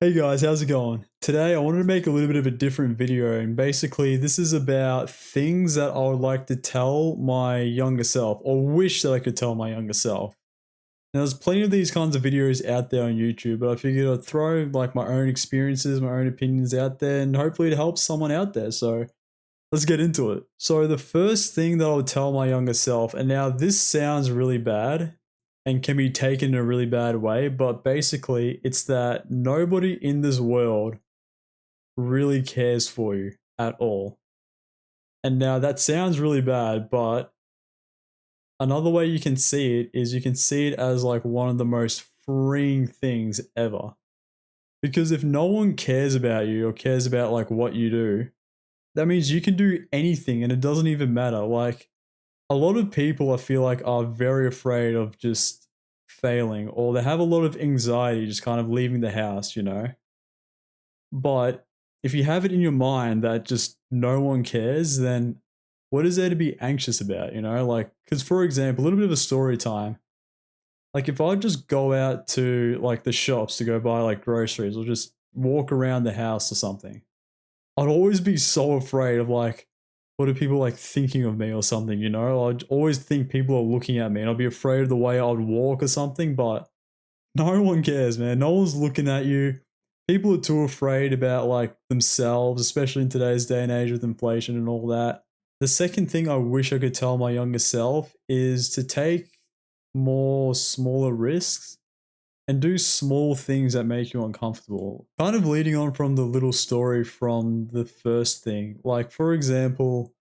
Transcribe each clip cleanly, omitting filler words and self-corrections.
Hey guys, how's it going? Today I wanted to make a little bit of a different video, and basically this is about things that I would like to tell my younger self or wish that I could tell my younger self. Now there's plenty of these kinds of videos out there on YouTube, but I figured I'd throw like my own experiences, my own opinions out there, and hopefully it helps someone out there. So let's get into it. So the first thing that I would tell my younger self, and now this sounds really bad and can be taken in a really bad way, but basically it's that nobody in this world really cares for you at all. And now that sounds really bad, but another way you can see it is you can see it as like one of the most freeing things ever. Because if no one cares about you or cares about like what you do, that means you can do anything and it doesn't even matter. Like a lot of people I feel like are very afraid of just failing, or they have a lot of anxiety just kind of leaving the house, you know? But if you have it in your mind that just no one cares, then what is there to be anxious about, you know? Like, because for example, a little bit of a story time. Like, if I just go out to like the shops to go buy like groceries or just walk around the house or something, I'd always be so afraid of like, what are people like thinking of me or something, you know? I'd always think people are looking at me and I'd be afraid of the way I'd walk or something, but no one cares, man. No one's looking at you. People are too afraid about like themselves, especially in today's day and age with inflation and all that. The second thing I wish I could tell my younger self is to take more smaller risks and do small things that make you uncomfortable. Kind of leading on from the little story from the first thing. Like, for example,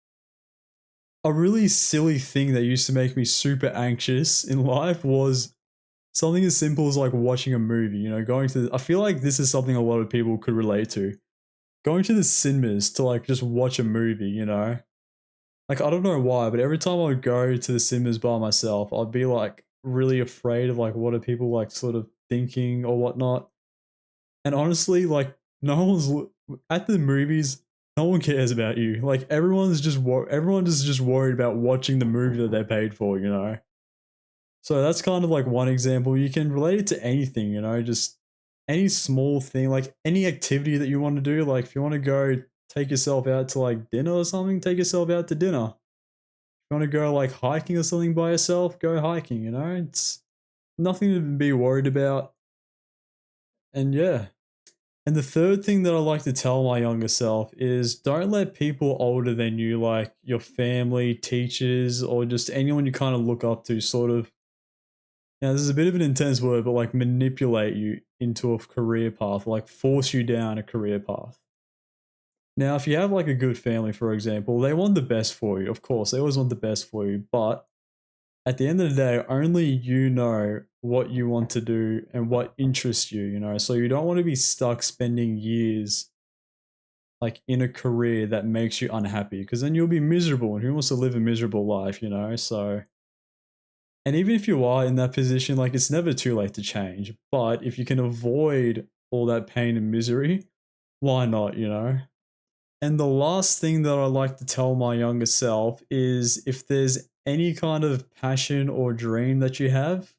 a really silly thing that used to make me super anxious in life was something as simple as like watching a movie, you know, going to I feel like this is something a lot of people could relate to. Going to the cinemas to like just watch a movie, you know? Like I don't know why, but every time I would go to the cinemas by myself, I'd be like really afraid of like what are people like sort of thinking or whatnot. And honestly, like no one's at the movies, no one cares about you. Like everyone is just worried about watching the movie that they paid for, you know? So that's kind of like one example. You can relate it to anything, you know, just any small thing, like any activity that you want to do. Like if you want to go take yourself out to like dinner or something, take yourself out to dinner. If you want to go like hiking or something by yourself, go hiking, you know? It's nothing to be worried about. And yeah. And the third thing that I like to tell my younger self is don't let people older than you, like your family, teachers, or just anyone you kind of look up to, sort of. Now, this is a bit of an intense word, but like manipulate you into a career path, like force you down a career path. Now, if you have like a good family, for example, they want the best for you. Of course, they always want the best for you. But at the end of the day, only you know what you want to do and what interests you, you know? So you don't want to be stuck spending years like in a career that makes you unhappy because then you'll be miserable, and who wants to live a miserable life, you know? So and even if you are in that position, like it's never too late to change. But if you can avoid all that pain and misery, why not, you know? And the last thing that I like to tell my younger self is if there's any kind of passion or dream that you have,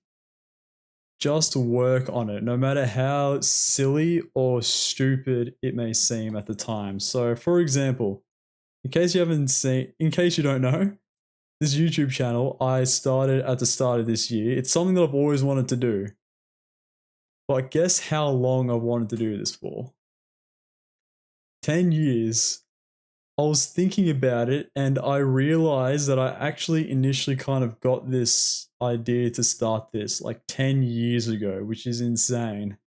just work on it, no matter how silly or stupid it may seem at the time. So, for example, in case you don't know, this YouTube channel I started at the start of this year. It's something that I've always wanted to do. But guess how long I've wanted to do this for? 10 years. I was thinking about it and I realized that I actually initially kind of got this idea to start this like 10 years ago, which is insane.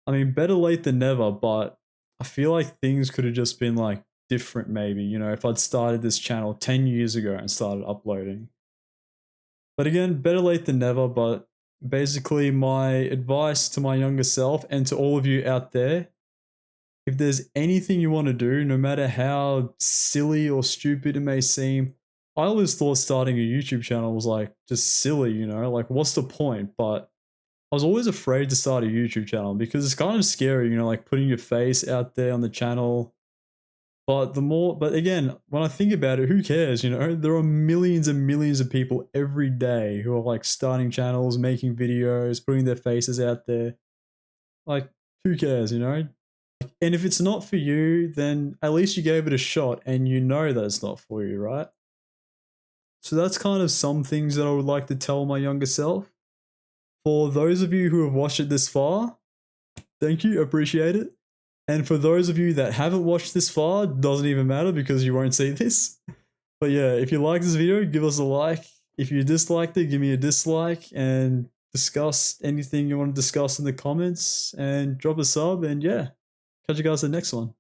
I mean, better late than never, but I feel like things could have just been like different maybe, you know, if I'd started this channel 10 years ago and started uploading. But again, better late than never. But basically, my advice to my younger self and to all of you out there, if there's anything you want to do, no matter how silly or stupid it may seem, I always thought starting a YouTube channel was like just silly, you know, like what's the point? But I was always afraid to start a YouTube channel because it's kind of scary, you know, like putting your face out there on the channel. But again, when I think about it, who cares? You know, there are millions and millions of people every day who are like starting channels, making videos, putting their faces out there. Like, who cares, you know? And if it's not for you, then at least you gave it a shot and you know that it's not for you, right? So that's kind of some things that I would like to tell my younger self. For those of you who have watched it this far, thank you, appreciate it. And for those of you that haven't watched this far, doesn't even matter because you won't see this. But yeah, if you like this video, give us a like. If you disliked it, give me a dislike and discuss anything you want to discuss in the comments and drop a sub. And yeah, catch you guys in the next one.